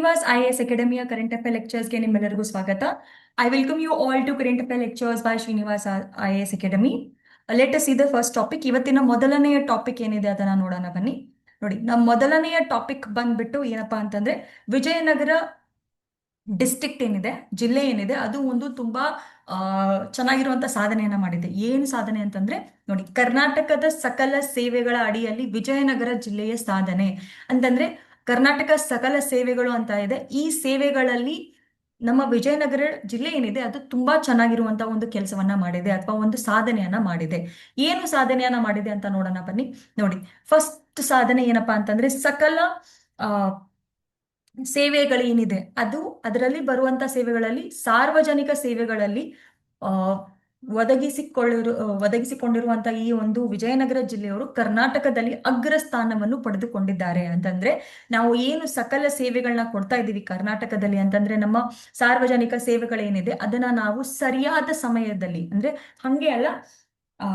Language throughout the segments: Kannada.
ಶ್ರೀನಿವಾಸ್ IAS ಅಕಾಡೆಮಿಯ ಕರೆಂಟ್ ಅಫೇರ್ ಲೆಕ್ಚರ್ಸ್ಗೆ ನಿಮ್ಮೆಲ್ಲರಿಗೂ ಸ್ವಾಗತ. I welcome you all to current affair lectures by Srinivas IAS academy. Let us see the first topic. ಇವತ್ತಿನ ಮೊದಲನೆಯ ಟಾಪಿಕ್ ಏನಿದೆ ಅದನ್ನ ನೋಡೋಣ ಬನ್ನಿ. ನೋಡಿ, ನಮ್ಮ ಮೊದಲನೆಯ ಟಾಪಿಕ್ ಬಂದ್ಬಿಟ್ಟು ಏನಪ್ಪಾ ಅಂತಂದ್ರೆ, ವಿಜಯನಗರ ಡಿಸ್ಟ್ರಿಕ್ಟ್ ಏನಿದೆ, ಜಿಲ್ಲೆ ಏನಿದೆ, ಅದು ಒಂದು ತುಂಬಾ ಚೆನ್ನಾಗಿರುವಂತ ಸಾಧನೆಯನ್ನ ಮಾಡಿದೆ. ಏನು ಸಾಧನೆ ಅಂತಂದ್ರೆ, ನೋಡಿ, ಕರ್ನಾಟಕದ ಸಕಲ ಸೇವೆಗಳ ಅಡಿಯಲ್ಲಿ ವಿಜಯನಗರ ಜಿಲ್ಲೆಯ ಸಾಧನೆ ಅಂತಂದ್ರೆ, ಕರ್ನಾಟಕ ಸಕಲ ಸೇವೆಗಳು ಅಂತ ಇದೆ. ಈ ಸೇವೆಗಳಲ್ಲಿ ನಮ್ಮ ವಿಜಯನಗರ ಜಿಲ್ಲೆ ಏನಿದೆ ಅದು ತುಂಬಾ ಚೆನ್ನಾಗಿರುವಂತ ಒಂದು ಕೆಲಸವನ್ನ ಮಾಡಿದೆ ಅಥವಾ ಒಂದು ಸಾಧನೆಯನ್ನ ಮಾಡಿದೆ. ಏನು ಸಾಧನೆಯನ್ನ ಮಾಡಿದೆ ಅಂತ ನೋಡೋಣ ಬನ್ನಿ. ನೋಡಿ, ಫಸ್ಟ್ ಸಾಧನೆ ಏನಪ್ಪಾ ಅಂತಂದ್ರೆ, ಸಕಲ ಆ ಸೇವೆಗಳೇನಿದೆ ಅದು, ಅದರಲ್ಲಿ ಬರುವಂತ ಸೇವೆಗಳಲ್ಲಿ ಸಾರ್ವಜನಿಕ ಸೇವೆಗಳಲ್ಲಿ ಆ ಒದಗಿಸಿಕೊಂಡಿರುವಂತಹ ಈ ಒಂದು ವಿಜಯನಗರ ಜಿಲ್ಲೆಯವರು ಕರ್ನಾಟಕದಲ್ಲಿ ಅಗ್ರ ಸ್ಥಾನವನ್ನು ಪಡೆದುಕೊಂಡಿದ್ದಾರೆ. ಅಂತಂದ್ರೆ, ನಾವು ಏನು ಸಕಲ ಸೇವೆಗಳನ್ನ ಕೊಡ್ತಾ ಇದ್ದೀವಿ ಕರ್ನಾಟಕದಲ್ಲಿ ಅಂತಂದ್ರೆ, ನಮ್ಮ ಸಾರ್ವಜನಿಕ ಸೇವೆಗಳೇನಿದೆ ಅದನ್ನ ನಾವು ಸರಿಯಾದ ಸಮಯದಲ್ಲಿ, ಅಂದ್ರೆ ಹಂಗೆ ಅಲ್ಲ, ಆ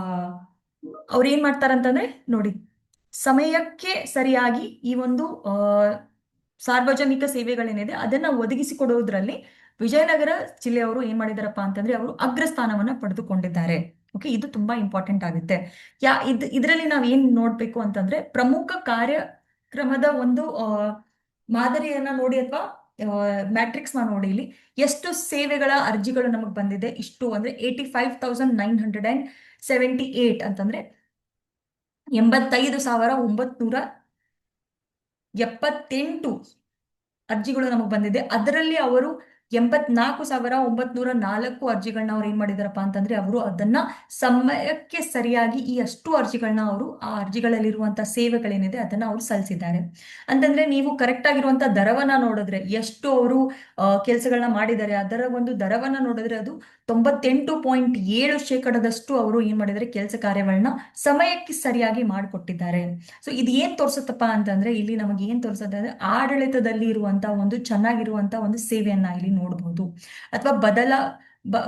ಅವ್ರು ಏನ್ ಮಾಡ್ತಾರಂತಂದ್ರೆ, ನೋಡಿ, ಸಮಯಕ್ಕೆ ಸರಿಯಾಗಿ ಈ ಒಂದು ಸಾರ್ವಜನಿಕ ಸೇವೆಗಳೇನಿದೆ ಅದನ್ನ ಒದಗಿಸಿಕೊಡುವುದರಲ್ಲಿ ವಿಜಯನಗರ ಜಿಲ್ಲೆಯವರು ಏನ್ ಮಾಡಿದಾರಪ್ಪ ಅಂತಂದ್ರೆ, ಅವರು ಅಗ್ರಸ್ಥಾನವನ್ನ ಪಡೆದುಕೊಂಡಿದ್ದಾರೆ. ಓಕೆ, ಇದು ತುಂಬಾ ಇಂಪಾರ್ಟೆಂಟ್ ಆಗುತ್ತೆ. ಇದರಲ್ಲಿ ನಾವ್ ಏನ್ ನೋಡ್ಬೇಕು ಅಂತಂದ್ರೆ, ಪ್ರಮುಖ ಕಾರ್ಯಕ್ರಮದ ಒಂದು ಮಾದರಿಯನ್ನ ನೋಡಿ ಅಥವಾ ಮ್ಯಾಟ್ರಿಕ್ಸ್ ನ ನೋಡಿ. ಇಲ್ಲಿ ಎಷ್ಟು ಸೇವೆಗಳ ಅರ್ಜಿಗಳು ನಮಗ್ ಬಂದಿದೆ, ಇಷ್ಟು ಅಂದ್ರೆ 85,978 ಅಂತಂದ್ರೆ 85,978 ಅರ್ಜಿಗಳು ನಮಗೆ ಬಂದಿದೆ. ಅದರಲ್ಲಿ ಅವರು 84,904 ಅರ್ಜಿಗಳನ್ನ ಅವ್ರು ಏನ್ ಮಾಡಿದಾರಪ್ಪ ಅಂತಂದ್ರೆ, ಅವರು ಅದನ್ನ ಸಮಯಕ್ಕೆ ಸರಿಯಾಗಿ ಈ ಅಷ್ಟು ಅರ್ಜಿಗಳನ್ನ ಅವರು ಆ ಅರ್ಜಿಗಳಲ್ಲಿರುವಂತಹ ಸೇವೆಗಳೇನಿದೆ ಅದನ್ನ ಅವರು ಸಲ್ಲಿಸಿದ್ದಾರೆ. ಅಂತಂದ್ರೆ, ನೀವು ಕರೆಕ್ಟ್ ಆಗಿರುವಂತ ದರವನ್ನ ನೋಡಿದ್ರೆ, ಎಷ್ಟು ಅವರು ಕೆಲಸಗಳನ್ನ ಮಾಡಿದ್ದಾರೆ, ಅದರ ಒಂದು ದರವನ್ನ ನೋಡಿದ್ರೆ ಅದು 98.7% ಅವರು ಏನ್ ಮಾಡಿದ್ದಾರೆ, ಕೆಲಸ ಕಾರ್ಯಗಳನ್ನ ಸಮಯಕ್ಕೆ ಸರಿಯಾಗಿ ಮಾಡಿಕೊಟ್ಟಿದ್ದಾರೆ. ಸೊ ಇದು ಏನ್ ತೋರ್ಸುತ್ತಪ್ಪ ಅಂತಂದ್ರೆ, ಇಲ್ಲಿ ನಮಗೆ ಏನ್ ತೋರ್ಸುತ್ತೆ ಅಂದ್ರೆ, ಆಡಳಿತದಲ್ಲಿ ಇರುವಂತ ಒಂದು ಚೆನ್ನಾಗಿರುವಂತ ಒಂದು ಸೇವೆಯನ್ನ ಇಲ್ಲಿ ನೋಡಬಹುದು. ಅಥವಾ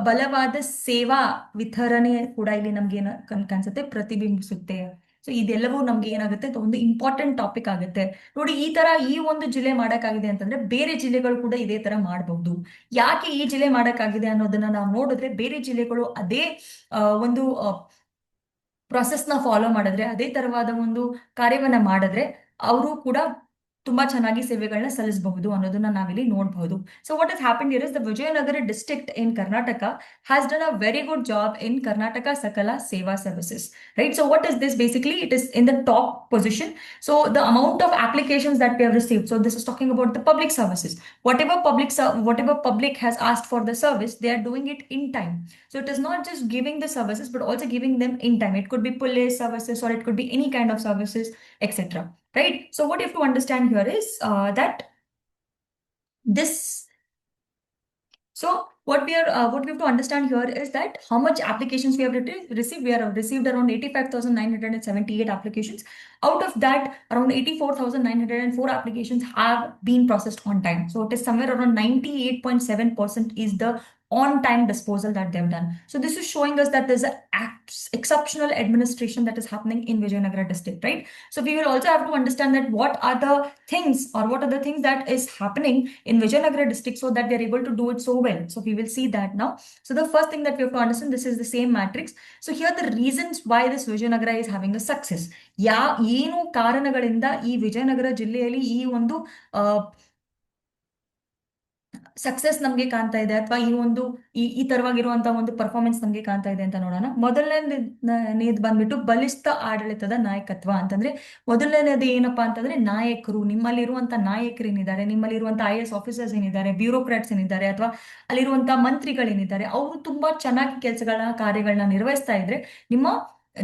ಬಲವಾದ ಸೇವಾ ವಿತರಣೆ ಕೂಡ ಇಲ್ಲಿ ನಮ್ಗೆ ಏನ ಕಾಣಿಸುತ್ತೆ, ಪ್ರತಿಬಿಂಬಿಸುತ್ತೆ. ಸೊ ಇದೆಲ್ಲವೂ ನಮ್ಗೆ ಏನಾಗುತ್ತೆ, ಒಂದು ಇಂಪಾರ್ಟೆಂಟ್ ಟಾಪಿಕ್ ಆಗುತ್ತೆ. ನೋಡಿ, ಈ ತರ ಈ ಒಂದು ಜಿಲ್ಲೆ ಮಾಡಕ್ಕಾಗಿದೆ ಅಂತಂದ್ರೆ, ಬೇರೆ ಜಿಲ್ಲೆಗಳು ಕೂಡ ಇದೇ ತರ ಮಾಡಬಹುದು. ಯಾಕೆ ಈ ಜಿಲ್ಲೆ ಮಾಡಕ್ಕಾಗಿದೆ ಅನ್ನೋದನ್ನ ನಾವು ನೋಡಿದ್ರೆ, ಬೇರೆ ಜಿಲ್ಲೆಗಳು ಅದೇ ಒಂದು ಪ್ರೊಸೆಸ್ ನ ಫಾಲೋ ಮಾಡಿದ್ರೆ, ಅದೇ ತರವಾದ ಒಂದು ಕಾರ್ಯವನ್ನ ಮಾಡಿದ್ರೆ, ಅವರು ಕೂಡ ತುಂಬಾ ಚೆನ್ನಾಗಿ ಸೇವೆಗಳನ್ನ ಸಲ್ಲಿಸಬಹುದು ಅನ್ನೋದನ್ನ ನಾವಿಲ್ಲಿ ನೋಡಬಹುದು. So what is happen here is the Vijayanagara district in Karnataka has done a very good job in Karnataka ಸಕಲ ಸೇವಾ services, right? So what is this? Basically it is in the top position. So the amount of applications that we have received, so this is talking about the public services. Whatever public has asked for the service, they are doing it in time. So it is not just giving the services but also giving them in time. It could be police services or it could be any kind of services, etc. Right? So what you have to understand here is that this. So what we have to understand here is that how much applications we have received. We have received around 85,978 applications. Out of that, around 84,904 applications have been processed on time. So it is somewhere around 98.7% is the on-time disposal that they've done. So this is showing us that there's an exceptional administration that is happening in Vijayanagara district, right? So we will also have to understand that what are the things that is happening in Vijayanagara district so that they're able to do it so well. So we will see that now. So the first thing that we have to understand, this is the same matrix. So here the reasons why this Vijayanagara is having a success. ಏನು ಕಾರಣಗಳಿಂದ ಈ ವಿಜಯನಗರ ಜಿಲ್ಲೆಯಲ್ಲಿ ಈ ಒಂದು ಸಕ್ಸಸ್ ನಮ್ಗೆ ಕಾಣ್ತಾ ಇದೆ, ಅಥವಾ ಈ ಒಂದು ಈ ತರವಾಗಿರುವಂತಹ ಒಂದು ಪರ್ಫಾರ್ಮೆನ್ಸ್ ನಮ್ಗೆ ಕಾಣ್ತಾ ಇದೆ ಅಂತ ನೋಡೋಣ. ಮೊದಲನೇದು ಬಂದ್ಬಿಟ್ಟು ಬಲಿಷ್ಠ ಆಡಳಿತದ ನಾಯಕತ್ವ. ಅಂತಂದ್ರೆ ಮೊದಲನೇದು ಏನಪ್ಪಾ ಅಂತಂದ್ರೆ, ನಾಯಕರು, ನಿಮ್ಮಲ್ಲಿರುವಂತ ನಾಯಕರು ಏನಿದ್ದಾರೆ, ನಿಮ್ಮಲ್ಲಿರುವಂತ IAS ಆಫೀಸರ್ಸ್ ಏನಿದ್ದಾರೆ, ಬ್ಯೂರೋಕ್ರಾಟ್ಸ್ ಏನಿದ್ದಾರೆ, ಅಥವಾ ಅಲ್ಲಿರುವಂತ ಮಂತ್ರಿಗಳೇನಿದ್ದಾರೆ, ಅವರು ತುಂಬಾ ಚೆನ್ನಾಗಿ ಕಾರ್ಯಗಳನ್ನ ನಿರ್ವಹಿಸ್ತಾ ಇದ್ರೆ ನಿಮ್ಮ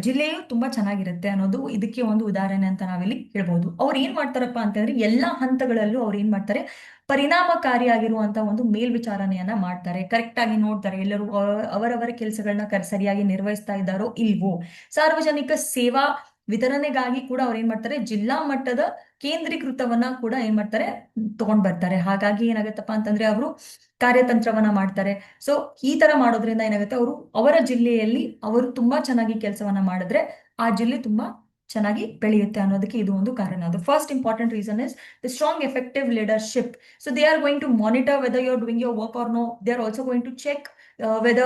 ಜಿಲ್ಲೆಯು ತುಂಬಾ ಚೆನ್ನಾಗಿರುತ್ತೆ ಅನ್ನೋದು ಇದಕ್ಕೆ ಒಂದು ಉದಾಹರಣೆ ಅಂತ ನಾವಿಲ್ಲಿ ಹೇಳ್ಬಹುದು. ಅವ್ರು ಏನ್ ಮಾಡ್ತಾರಪ್ಪ ಅಂತಂದ್ರೆ, ಎಲ್ಲಾ ಹಂತಗಳಲ್ಲೂ ಅವ್ರು ಏನ್ ಮಾಡ್ತಾರೆ, ಪರಿಣಾಮಕಾರಿಯಾಗಿರುವಂತ ಒಂದು ಮೇಲ್ವಿಚಾರಣೆಯನ್ನ ಮಾಡ್ತಾರೆ. ಕರೆಕ್ಟ್ ಆಗಿ ನೋಡ್ತಾರೆ ಎಲ್ಲರೂ ಅವರವರ ಕೆಲಸಗಳನ್ನ ಸರಿಯಾಗಿ ನಿರ್ವಹಿಸ್ತಾ ಇದ್ದಾರೋ ಇಲ್ವೋ. ಸಾರ್ವಜನಿಕ ಸೇವಾ ವಿತರಣೆಗಾಗಿ ಕೂಡ ಅವ್ರು ಏನ್ ಮಾಡ್ತಾರೆ, ಜಿಲ್ಲಾ ಮಟ್ಟದ ಕೇಂದ್ರೀಕೃತವನ್ನ ಕೂಡ ಏನ್ ಮಾಡ್ತಾರೆ, ತಗೊಂಡ್ ಬರ್ತಾರೆ. ಹಾಗಾಗಿ ಏನಾಗತ್ತಪ್ಪ ಅಂತಂದ್ರೆ, ಅವರು ಕಾರ್ಯತಂತ್ರವನ್ನ ಮಾಡ್ತಾರೆ. ಸೊ ಈ ತರ ಮಾಡೋದ್ರಿಂದ ಏನಾಗುತ್ತೆ, ಅವರ ಜಿಲ್ಲೆಯಲ್ಲಿ ಅವರು ತುಂಬಾ ಚೆನ್ನಾಗಿ ಕೆಲಸವನ್ನ ಮಾಡಿದ್ರೆ ಆ ಜಿಲ್ಲೆ ತುಂಬಾ ಚೆನ್ನಾಗಿ ಬೆಳೆಯುತ್ತೆ ಅನ್ನೋದಕ್ಕೆ ಇದು ಒಂದು ಕಾರಣ. ಅದು first important reason is the strong effective leadership. So they are going to monitor whether you are doing your work or no. They are also going to check whether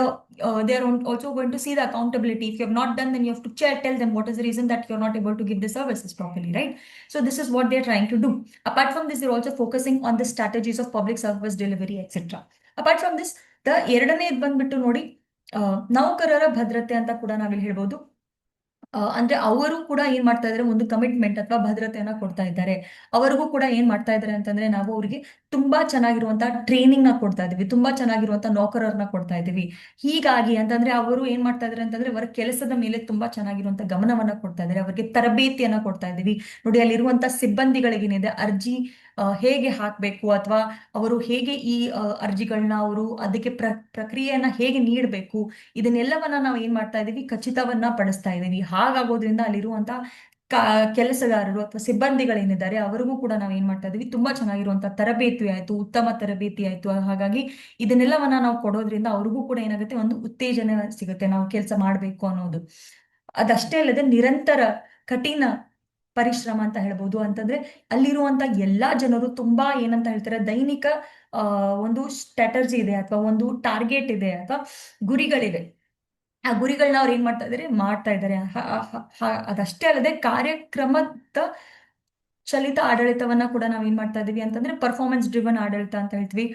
they are also going to see the accountability. If you have not done, then you have to tell them what is the reason that you're not able to give the services properly, right? So this is what they're trying to do. Apart from this, they're also focusing on the strategies of public service delivery, etc. Apart from this, the ಎರಡನೇದು ಬಂದ್ಬಿಟ್ಟು ನೋಡಿ, ನೌಕರರ ಭದ್ರತೆ ಅಂತ ಕೂಡ ನಾವಿಲ್ಲಿ ಹೇಳ್ಬೋದು. ಅಂದ್ರೆ ಅವರು ಕೂಡ ಏನ್ ಮಾಡ್ತಾ ಇದ್ದಾರೆ, ಒಂದು ಕಮಿಟ್ಮೆಂಟ್ ಅಥವಾ ಭದ್ರತೆಯನ್ನ ಕೊಡ್ತಾ ಇದ್ದಾರೆ. ಅವರಿಗೂ ಕೂಡ ಏನ್ ಮಾಡ್ತಾ ಇದ್ದಾರೆ ಅಂತಂದ್ರೆ, ನಾವು ಅವರಿಗೆ ತುಂಬಾ ಚೆನ್ನಾಗಿರುವಂತಹ ಟ್ರೈನಿಂಗ್ ನ ಕೊಡ್ತಾ ಇದೀವಿ, ತುಂಬಾ ಚೆನ್ನಾಗಿರುವಂತಹ ನೌಕರರನ್ನ ಕೊಡ್ತಾ ಇದೀವಿ. ಹೀಗಾಗಿ ಅಂತಂದ್ರೆ ಅವರು ಏನ್ ಮಾಡ್ತಾ ಇದ್ದಾರೆ ಅಂತಂದ್ರೆ, ಅವರ ಕೆಲಸದ ಮೇಲೆ ತುಂಬಾ ಚೆನ್ನಾಗಿರುವಂತಹ ಗಮನವನ್ನ ಕೊಡ್ತಾ ಇದ್ದಾರೆ, ಅವರಿಗೆ ತರಬೇತಿಯನ್ನ ಕೊಡ್ತಾ ಇದೀವಿ. ನೋಡಿ, ಅಲ್ಲಿರುವಂತಹ ಸಿಬ್ಬಂದಿಗಳಿಗೇನಿದೆ, ಅರ್ಜಿ ಹೇಗೆ ಹಾಕ್ಬೇಕು ಅಥವಾ ಅವರು ಹೇಗೆ ಈ ಅರ್ಜಿಗಳನ್ನ ಅವರು ಅದಕ್ಕೆ ಪ್ರಕ್ರಿಯೆಯನ್ನ ಹೇಗೆ ನೀಡಬೇಕು, ಇದನ್ನೆಲ್ಲವನ್ನ ನಾವು ಏನ್ ಮಾಡ್ತಾ ಇದೀವಿ, ಖಚಿತವನ್ನ ಪಡಿಸ್ತಾ ಇದೀವಿ. ಹಾಗಾಗೋದ್ರಿಂದ ಅಲ್ಲಿರುವಂತಹ ಕೆಲಸಗಾರರು ಅಥವಾ ಸಿಬ್ಬಂದಿಗಳೇನಿದ್ದಾರೆ ಅವರಿಗೂ ಕೂಡ ನಾವು ಏನ್ ಮಾಡ್ತಾ ಇದೀವಿ, ತುಂಬಾ ಚೆನ್ನಾಗಿರುವಂತಹ ತರಬೇತಿ ಆಯ್ತು, ಉತ್ತಮ ತರಬೇತಿ ಆಯ್ತು. ಹಾಗಾಗಿ ಇದನ್ನೆಲ್ಲವನ್ನ ನಾವು ಕೊಡೋದ್ರಿಂದ ಅವ್ರಿಗೂ ಕೂಡ ಏನಾಗುತ್ತೆ, ಒಂದು ಉತ್ತೇಜನ ಸಿಗುತ್ತೆ, ನಾವು ಕೆಲಸ ಮಾಡ್ಬೇಕು ಅನ್ನೋದು. ಅದಷ್ಟೇ ಅಲ್ಲದೆ ನಿರಂತರ ಕಠಿಣ ಪರಿಶ್ರಮ ಅಂತ ಹೇಳ್ಬೋದು. ಅಂತಂದ್ರೆ ಅಲ್ಲಿರುವಂತ ಎಲ್ಲಾ ಜನರು ತುಂಬಾ ಏನಂತ ಹೇಳ್ತಾರೆ, ದೈನಿಕ ಒಂದು ಸ್ಟ್ರಾಟರ್ಜಿ ಇದೆ ಅಥವಾ ಒಂದು ಟಾರ್ಗೆಟ್ ಇದೆ ಅಥವಾ ಗುರಿಗಳಿವೆ. ಆ ಗುರಿಗಳನ್ನ ಅವ್ರು ಏನ್ ಮಾಡ್ತಾ ಇದ್ದಾರೆ. ಅದಷ್ಟೇ ಅಲ್ಲದೆ ಕಾರ್ಯಕ್ರಮದ ಚಲಿತ ಆಡಳಿತವನ್ನ ಕೂಡ ನಾವ್ ಏನ್ ಮಾಡ್ತಾ ಇದೀವಿ ಅಂತಂದ್ರೆ, ಪರ್ಫಾರ್ಮೆನ್ಸ್ ಡ್ರಿವನ್ ಆಡಳಿತ ಅಂತ ಹೇಳ್ತೀವಿ.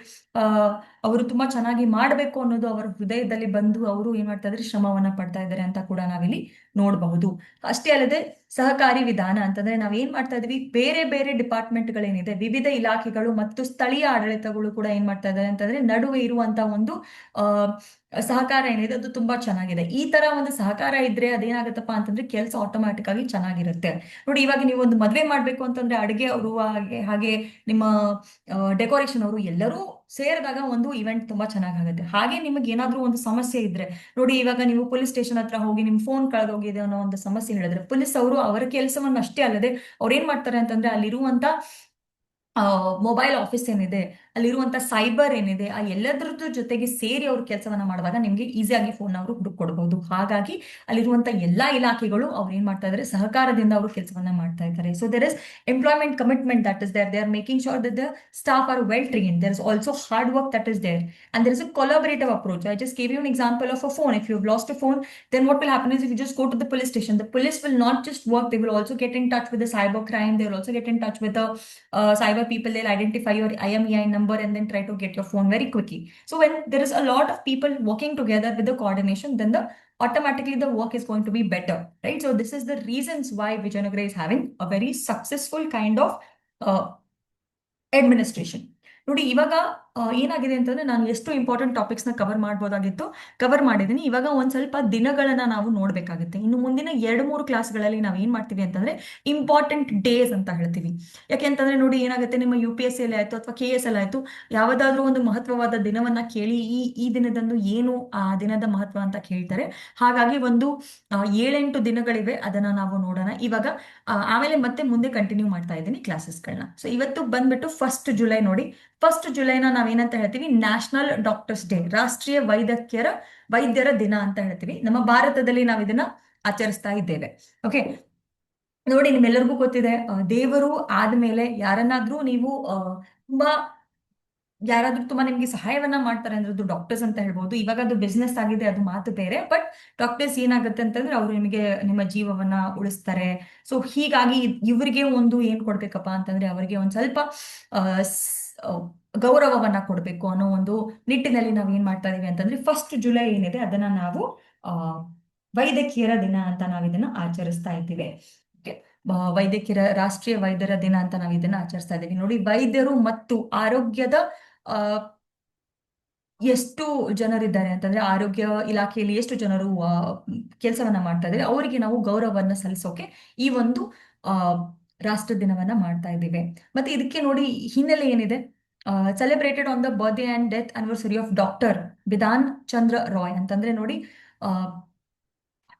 ಅವರು ತುಂಬಾ ಚೆನ್ನಾಗಿ ಮಾಡ್ಬೇಕು ಅನ್ನೋದು ಅವರ ಹೃದಯದಲ್ಲಿ ಬಂದು ಅವರು ಏನ್ ಮಾಡ್ತಾ ಇದ್ದಾರೆ, ಶ್ರಮವನ್ನ ಪಡ್ತಾ ಇದ್ದಾರೆ ಅಂತ ಕೂಡ ನಾವಿಲ್ಲಿ ನೋಡಬಹುದು. ಅಷ್ಟೇ ಅಲ್ಲದೆ ಸಹಕಾರಿ ವಿಧಾನ ಅಂತಂದ್ರೆ ನಾವ್ ಏನ್ ಮಾಡ್ತಾ ಇದೀವಿ, ಬೇರೆ ಬೇರೆ ಡಿಪಾರ್ಟ್ಮೆಂಟ್ಗಳೇನಿದೆ, ವಿವಿಧ ಇಲಾಖೆಗಳು ಮತ್ತು ಸ್ಥಳೀಯ ಆಡಳಿತಗಳು ಕೂಡ ಏನ್ ಮಾಡ್ತಾ ಇದ್ದಾರೆ ಅಂತಂದ್ರೆ, ನಡುವೆ ಇರುವಂತ ಒಂದು ಸಹಕಾರ ಏನಿದೆ ಅದು ತುಂಬಾ ಚೆನ್ನಾಗಿದೆ. ಈ ತರ ಒಂದು ಸಹಕಾರ ಇದ್ರೆ ಅದೇನಾಗತ್ತಪ್ಪ ಅಂತಂದ್ರೆ, ಕೆಲಸ ಆಟೋಮ್ಯಾಟಿಕ್ ಆಗಿ ಚೆನ್ನಾಗಿರುತ್ತೆ. ನೋಡಿ, ಇವಾಗ ನೀವು ಒಂದು ಮದ್ವೆ ಮಾಡ್ಬೇಕು ಅಂತಂದ್ರೆ, ಅಡುಗೆ ಅವರು ಹಾಗೆ ನಿಮ್ಮ ಡೆಕೋರೇಷನ್ ಅವರು ಎಲ್ಲರೂ ಸೇರಿದಾಗ ಒಂದು ಇವೆಂಟ್ ತುಂಬಾ ಚೆನ್ನಾಗಾಗುತ್ತೆ. ಹಾಗೆ ನಿಮಗೆ ಏನಾದ್ರೂ ಒಂದು ಸಮಸ್ಯೆ ಇದ್ರೆ ನೋಡಿ, ಇವಾಗ ನೀವು ಪೊಲೀಸ್ ಸ್ಟೇಷನ್ ಹತ್ರ ಹೋಗಿ ನಿಮ್ ಫೋನ್ ಕಳೆದೋಗಿದೆ ಅನ್ನೋ ಒಂದು ಸಮಸ್ಯೆ ಹೇಳಿದ್ರೆ, ಪೊಲೀಸ್ ಅವರು ಅವರ ಕೆಲಸವನ್ನ ಅಷ್ಟೇ ಅಲ್ಲದೆ ಅವ್ರು ಏನ್ ಮಾಡ್ತಾರೆ ಅಂತಂದ್ರೆ, ಅಲ್ಲಿರುವಂತ ಮೊಬೈಲ್ ಆಫೀಸ್ ಏನಿದೆ, ಅಲ್ಲಿರುವಂತ ಸೈಬರ್ ಏನಿದೆ, ಆ ಎಲ್ಲದರದ್ದು ಜೊತೆಗೆ ಸೇರಿ ಅವ್ರ ಕೆಲಸವನ್ನ ಮಾಡುವಾಗ ನಿಮ್ಗೆ ಈಸಿಯಾಗಿ ಫೋನ್ ಅವರು ಹುಡುಕೊಡ್ಬಹುದು. ಹಾಗಾಗಿ ಅಲ್ಲಿರುವಂತ ಎಲ್ಲಾ ಇಲಾಖೆಗಳು ಅವ್ರು ಏನ್ ಮಾಡ್ತಾ ಇದಾರೆ, ಸಹಕಾರದಿಂದ ಅವರು ಕೆಲಸವನ್ನ ಮಾಡ್ತಾ ಇದ್ದಾರೆ. So there is employment commitment that is there. They are making sure that the staff are well trained. There is also hard work that is there, and there is a collaborative approach. I just gave you an example of a phone. If you've lost a phone, then what will happen is, if you just go to the police station, the police will not just work, they will also get in touch with the cyber crime, they will also get in touch with the cyber people. They'll identify your IMEI number and then try to get your phone very quickly. So when there is a lot of people working together with the coordination, then automatically the work is going to be better, right? So this is the reasons why Vijayanagara is having a very successful kind of administration. ನೋಡಿ, ಇವಾಗ ಏನಾಗಿದೆ ಅಂತಂದ್ರೆ, ನಾನು ಎಷ್ಟು ಇಂಪಾರ್ಟೆಂಟ್ ಟಾಪಿಕ್ಸ್ ನ ಕವರ್ ಮಾಡ್ಬೋದಾಗಿತ್ತು, ಕವರ್ ಮಾಡಿದೀನಿ. ಇವಾಗ ಒಂದ್ ಸ್ವಲ್ಪ ದಿನಗಳನ್ನ ನಾವು ನೋಡ್ಬೇಕಾಗುತ್ತೆ. ಇನ್ನು ಮುಂದಿನ 2-3 ಕ್ಲಾಸ್ಗಳಲ್ಲಿ ನಾವು ಏನ್ ಮಾಡ್ತೀವಿ ಅಂತಂದ್ರೆ, ಇಂಪಾರ್ಟೆಂಟ್ ಡೇಸ್ ಅಂತ ಹೇಳ್ತೀವಿ. ಯಾಕೆಂತಂದ್ರೆ ನೋಡಿ, ಏನಾಗುತ್ತೆ, ನಿಮ್ಮ UPSC ಅಲ್ಲಿ ಆಯ್ತು ಅಥವಾ KS ಅಲ್ಲಿ ಆಯ್ತು, ಯಾವ್ದಾದ್ರು ಒಂದು ಮಹತ್ವವಾದ ದಿನವನ್ನ ಕೇಳಿ ಈ ದಿನದಂದು ಏನು ಆ ದಿನದ ಮಹತ್ವ ಅಂತ ಕೇಳ್ತಾರೆ. ಹಾಗಾಗಿ ಒಂದು 7-8 ದಿನಗಳಿವೆ, ಅದನ್ನ ನಾವು ನೋಡೋಣ ಇವಾಗ. ಆಮೇಲೆ ಮತ್ತೆ ಮುಂದೆ ಕಂಟಿನ್ಯೂ ಮಾಡ್ತಾ ಇದ್ದೀನಿ ಕ್ಲಾಸಸ್ಗಳನ್ನ. ಸೊ ಇವತ್ತು ಬಂದ್ಬಿಟ್ಟು 1 ಜುಲೈ. ನೋಡಿ, 1 ಜುಲೈನ ನಾವೇನಂತ ಹೇಳ್ತೀವಿ, ನ್ಯಾಷನಲ್ ಡಾಕ್ಟರ್ಸ್ ಡೇ, ರಾಷ್ಟ್ರೀಯ ವೈದ್ಯರ ದಿನ ಅಂತ ಹೇಳ್ತೀವಿ. ನಮ್ಮ ಭಾರತದಲ್ಲಿ ನಾವು ಇದನ್ನ ಆಚರಿಸ್ತಾ ಇದ್ದೇವೆ. ಓಕೆ, ನೋಡಿ, ನಿಮ್ಮೆಲ್ಲರಿಗೂ ಗೊತ್ತಿದೆ, ದೇವರು ಆದ್ಮೇಲೆ ಯಾರನ್ನಾದ್ರೂ ನೀವು ತುಂಬಾ ಯಾರಾದ್ರೂ ತುಂಬಾ ನಿಮ್ಗೆ ಸಹಾಯವನ್ನ ಮಾಡ್ತಾರೆ ಅಂದ್ರೆ ಅದು ಡಾಕ್ಟರ್ಸ್ ಅಂತ ಹೇಳ್ಬೋದು. ಇವಾಗ ಅದು ಬಿಸ್ನೆಸ್ ಆಗಿದೆ, ಅದು ಮಾತು ಬೇರೆ. ಬಟ್ ಡಾಕ್ಟರ್ಸ್ ಏನಾಗುತ್ತೆ ಅಂತಂದ್ರೆ, ಅವರು ನಿಮಗೆ ನಿಮ್ಮ ಜೀವವನ್ನ ಉಳಿಸ್ತಾರೆ. ಸೊ ಹೀಗಾಗಿ ಇವರಿಗೆ ಒಂದು ಏನ್ ಕೊಡ್ಬೇಕಪ್ಪ ಅಂತಂದ್ರೆ, ಅವರಿಗೆ ಒಂದ್ ಸ್ವಲ್ಪ ಗೌರವವನ್ನ ಕೊಡ್ಬೇಕು ಅನ್ನೋ ಒಂದು ನಿಟ್ಟಿನಲ್ಲಿ ನಾವು ಏನ್ ಮಾಡ್ತಾ ಇದೀವಿ ಅಂತಂದ್ರೆ, 1 ಜುಲೈ ಏನಿದೆ ಅದನ್ನ ನಾವು ವೈದ್ಯಕೀಯರ ದಿನ ಅಂತ ನಾವು ಇದನ್ನ ಆಚರಿಸ್ತಾ ಇದ್ದೀವಿ. ರಾಷ್ಟ್ರೀಯ ವೈದ್ಯರ ದಿನ ಅಂತ ನಾವು ಇದನ್ನ ಆಚರಿಸ್ತಾ ಇದ್ದೀವಿ. ನೋಡಿ, ವೈದ್ಯರು ಮತ್ತು ಆರೋಗ್ಯದ ಎಷ್ಟು ಜನರಿದ್ದಾರೆ ಅಂತಂದ್ರೆ, ಆರೋಗ್ಯ ಇಲಾಖೆಯಲ್ಲಿ ಎಷ್ಟು ಜನರು ಕೆಲಸವನ್ನ ಮಾಡ್ತಾ ಇದ್ದಾರೆ, ಅವರಿಗೆ ನಾವು ಗೌರವವನ್ನ ಸಲ್ಲಿಸೋಕೆ ಈ ಒಂದು ರಾಷ್ಟ್ರ ದಿನವನ್ನ ಮಾಡ್ತಾ ಇದ್ದೀವಿ. ಮತ್ತೆ ಇದಕ್ಕೆ ನೋಡಿ, ಹಿನ್ನೆಲೆ ಏನಿದೆ, celebrated on the birthday and death anniversary of doctor Bidhan Chandra Roy ಅಂತಂದ್ರೆ ನೋಡಿ,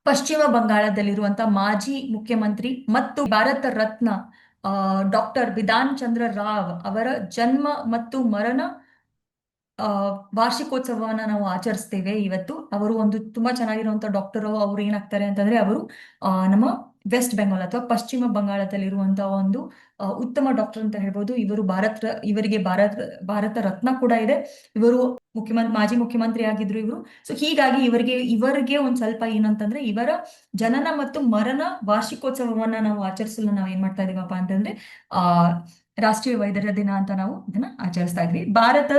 ಪಶ್ಚಿಮ ಬಂಗಾಳದಲ್ಲಿರುವಂತಹ ಮಾಜಿ ಮುಖ್ಯಮಂತ್ರಿ ಮತ್ತು ಭಾರತ ರತ್ನ ಡಾಕ್ಟರ್ ಬಿಧಾನ್ ಚಂದ್ರ ರಾವ್ ಅವರ ಜನ್ಮ ಮತ್ತು ಮರಣ ವಾರ್ಷಿಕೋತ್ಸವವನ್ನ ನಾವು ಆಚರಿಸ್ತೇವೆ ಇವತ್ತು. ಅವರು ಒಂದು ತುಂಬಾ ಚೆನ್ನಾಗಿರುವಂತ ಡಾಕ್ಟರ್. ಅವರು ಏನಾಗ್ತಾರೆ ಅಂತಂದ್ರೆ, ಅವರು ನಮ್ಮ ವೆಸ್ಟ್ ಬೆಂಗಾಲ್ ಅಥವಾ ಪಶ್ಚಿಮ ಬಂಗಾಳದಲ್ಲಿರುವಂತಹ ಒಂದು ಉತ್ತಮ ಡಾಕ್ಟರ್ ಅಂತ ಹೇಳ್ಬೋದು. ಇವರಿಗೆ ಭಾರತ ರತ್ನ ಕೂಡ ಇದೆ. ಇವರು ಮಾಜಿ ಮುಖ್ಯಮಂತ್ರಿ ಆಗಿದ್ರು ಇವರು. ಸೊ ಹೀಗಾಗಿ ಇವರಿಗೆ ಒಂದ್ ಸ್ವಲ್ಪ ಏನಂತಂದ್ರೆ ಇವರ ಜನನ ಮತ್ತು ಮರಣ ವಾರ್ಷಿಕೋತ್ಸವವನ್ನ ನಾವು ಆಚರಿಸಲು ನಾವು ಏನ್ ಮಾಡ್ತಾ ಇದೀವಪ್ಪ ಅಂತಂದ್ರೆ ಆ ರಾಷ್ಟ್ರೀಯ ವೈದ್ಯರ ದಿನ ಅಂತ ನಾವು ಇದನ್ನ ಆಚರಿಸ್ತಾ ಇದ್ವಿ. ಭಾರತ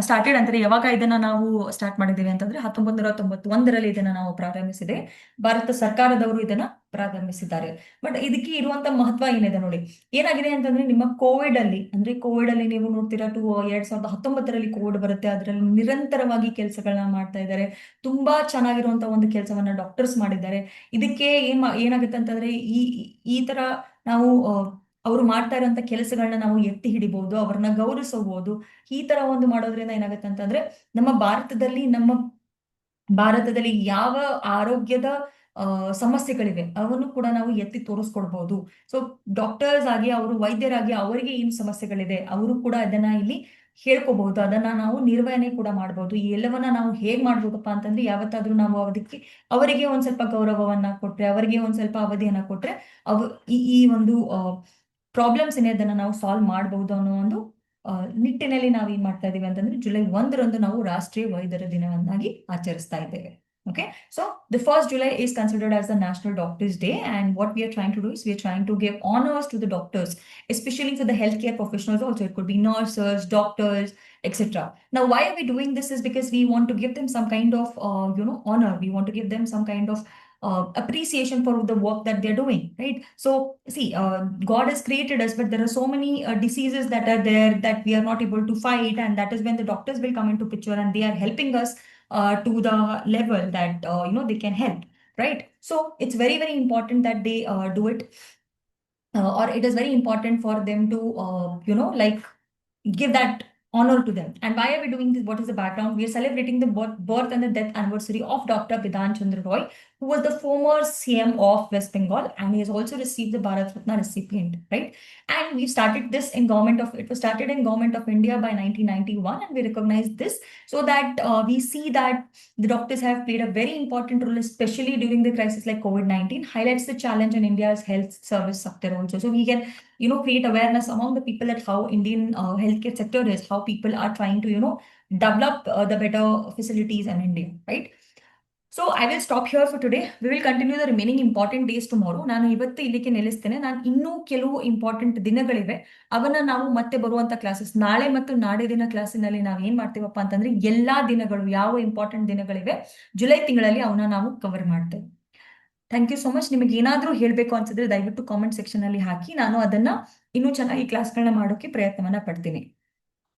ಸ್ಟಾರ್ಟೆಡ್ ಅಂದ್ರೆ ಯಾವಾಗ ಇದನ್ನ ನಾವು ಸ್ಟಾರ್ಟ್ ಮಾಡಿದ್ದೀವಿ ಅಂತಂದ್ರೆ 1991ರಲ್ಲಿ ಇದನ್ನ ನಾವು ಪ್ರಾರಂಭಿಸಿದೆ. ಭಾರತ ಸರ್ಕಾರದವರು ಇದನ್ನ ಪ್ರಾರಂಭಿಸಿದ್ದಾರೆ. ಬಟ್ ಇದಕ್ಕೆ ಇರುವಂತ ಮಹತ್ವ ಏನಿದೆ ನೋಡಿ. ಏನಾಗಿದೆ ಅಂತಂದ್ರೆ ನಿಮ್ಮ ಕೋವಿಡ್ ಅಲ್ಲಿ ನೀವು ನೋಡ್ತೀರಾ 2019ರಲ್ಲಿ ಕೋವಿಡ್ ಬರುತ್ತೆ. ಅದರಲ್ಲಿ ನಿರಂತರವಾಗಿ ಕೆಲಸಗಳನ್ನ ಮಾಡ್ತಾ ಇದ್ದಾರೆ. ತುಂಬಾ ಚೆನ್ನಾಗಿರುವಂತ ಒಂದು ಕೆಲಸವನ್ನ ಡಾಕ್ಟರ್ಸ್ ಮಾಡಿದ್ದಾರೆ. ಇದಕ್ಕೆ ಏನಾಗುತ್ತೆ ಅಂತಂದ್ರೆ ಈ ತರ ನಾವು ಅವರು ಮಾಡ್ತಾ ಇರುವಂತ ಕೆಲಸಗಳನ್ನ ನಾವು ಎತ್ತಿ ಹಿಡಿಬಹುದು, ಅವ್ರನ್ನ ಗೌರವಿಸಬಹುದು. ಈ ತರ ಒಂದು ಮಾಡೋದ್ರಿಂದ ಏನಾಗುತ್ತೆ ಅಂತಂದ್ರೆ ನಮ್ಮ ಭಾರತದಲ್ಲಿ ಯಾವ ಆರೋಗ್ಯದ ಸಮಸ್ಯೆಗಳಿವೆ ಅವನ್ನು ಕೂಡ ನಾವು ಎತ್ತಿ ತೋರಿಸ್ಕೊಡ್ಬಹುದು. ಸೊ ಡಾಕ್ಟರ್ಸ್ ಆಗಿ ಅವರು ವೈದ್ಯರಾಗಿ ಅವರಿಗೆ ಏನು ಸಮಸ್ಯೆಗಳಿದೆ ಅವರು ಕೂಡ ಅದನ್ನ ಇಲ್ಲಿ ಹೇಳ್ಕೋಬಹುದು, ಅದನ್ನ ನಾವು ನಿರ್ವಹಣೆ ಕೂಡ ಮಾಡಬಹುದು. ಈ ಎಲ್ಲವನ್ನ ನಾವು ಹೇಗ್ ಮಾಡ್ಬೋದಪ್ಪ ಅಂತಂದ್ರೆ ಯಾವತ್ತಾದ್ರೂ ನಾವು ಅವರಿಗೆ ಒಂದ್ ಸ್ವಲ್ಪ ಗೌರವವನ್ನ ಕೊಟ್ರೆ, ಅವರಿಗೆ ಒಂದ್ ಸ್ವಲ್ಪ ಅವಧಿಯನ್ನ ಕೊಟ್ರೆ ಈ ಒಂದು ಪ್ರಾಬ್ಲಮ್ಸ್ ಏನಿದನ್ನ ನಾವು ಸಾಲ್ವ್ ಮಾಡಬಹುದು ಅನ್ನೋ ಒಂದು ನಿಟ್ಟಿನಲ್ಲಿ ನಾವು ಏನ್ ಮಾಡ್ತಾ ಇದೀವಿ ಅಂತಂದ್ರೆ ಜುಲೈ 1ರಂದು ನಾವು ರಾಷ್ಟ್ರೀಯ ವೈದ್ಯರ ದಿನವನ್ನಾಗಿ ಆಚರಿಸ್ತಾ ಇದ್ದೇವೆ. Okay, so the 1st July is considered as the National Doctors Day, and what we are trying to do is we are trying to give honors to the doctors, especially for the healthcare professionals also. It could be nurses, doctors, etc. Now, why are we doing this is because we want to give them some kind of honor. We want to give them some kind of appreciation for the work that they're doing, right? So see, God has created us, but there are so many diseases that are there that we are not able to fight, and that is when the doctors will come into picture, and they are helping us to the level that they can help, right? So it's very, very important that they do it, or it is very important for them to like give that honor to them. And why are we doing this? What is the background? We are celebrating the birth and the death anniversary of Dr. Bidhan Chandra Roy, who was the former CM of West Bengal, and he has also received the Bharat Ratna recipient, right? And we started this in it was started in Government of India by 1991, and we recognize this so that we see that the doctors have played a very important role, especially during the crisis like COVID-19, highlights the challenge in India's health service sector also. So we can create awareness among the people at how Indian healthcare sector is, how people are trying to, develop the better facilities in India, right? So I will stop here for today. We will continue the remaining important days tomorrow. ನಾನು ಇವತ್ತು ಇಲ್ಲಿಗೆ ನಿಲ್ಲಿಸ್ತೇನೆ. ನಾನು ಇನ್ನೂ ಕೆಲವು ಇಂಪಾರ್ಟೆಂಟ್ ದಿನಗಳಿವೆ, ಅವನ್ನ ನಾವು ಮತ್ತೆ ಬರುವಂತ ಕ್ಲಾಸಸ್ ನಾಳೆ ಮತ್ತು ನಾಡಿದಿನ ಕ್ಲಾಸಿನಲ್ಲಿ ನಾವು ಏನ್ ಮಾಡ್ತೀವಪ್ಪ ಅಂತಂದ್ರೆ ಎಲ್ಲಾ ದಿನಗಳು ಯಾವ ಇಂಪಾರ್ಟೆಂಟ್ ದಿನಗಳಿವೆ ಜುಲೈ ತಿಂಗಳಲ್ಲಿ ಅವನ್ನ ನಾವು ಕವರ್ ಮಾಡ್ತೇವೆ. Thank you so much. ನಿಮಗೆ ಏನಾದ್ರೂ ಹೇಳ್ಬೇಕು ಅನ್ಸಿದ್ರೆ ದಯವಿಟ್ಟು ಕಾಮೆಂಟ್ ಸೆಕ್ಷನ್ ಅಲ್ಲಿ ಹಾಕಿ, ನಾನು ಅದನ್ನ ಇನ್ನೂ ಚೆನ್ನಾಗಿ ಕ್ಲಾಸ್ಗಳನ್ನ ಮಾಡೋಕೆ ಪ್ರಯತ್ನವನ್ನ ಪಡ್ತೀನಿ.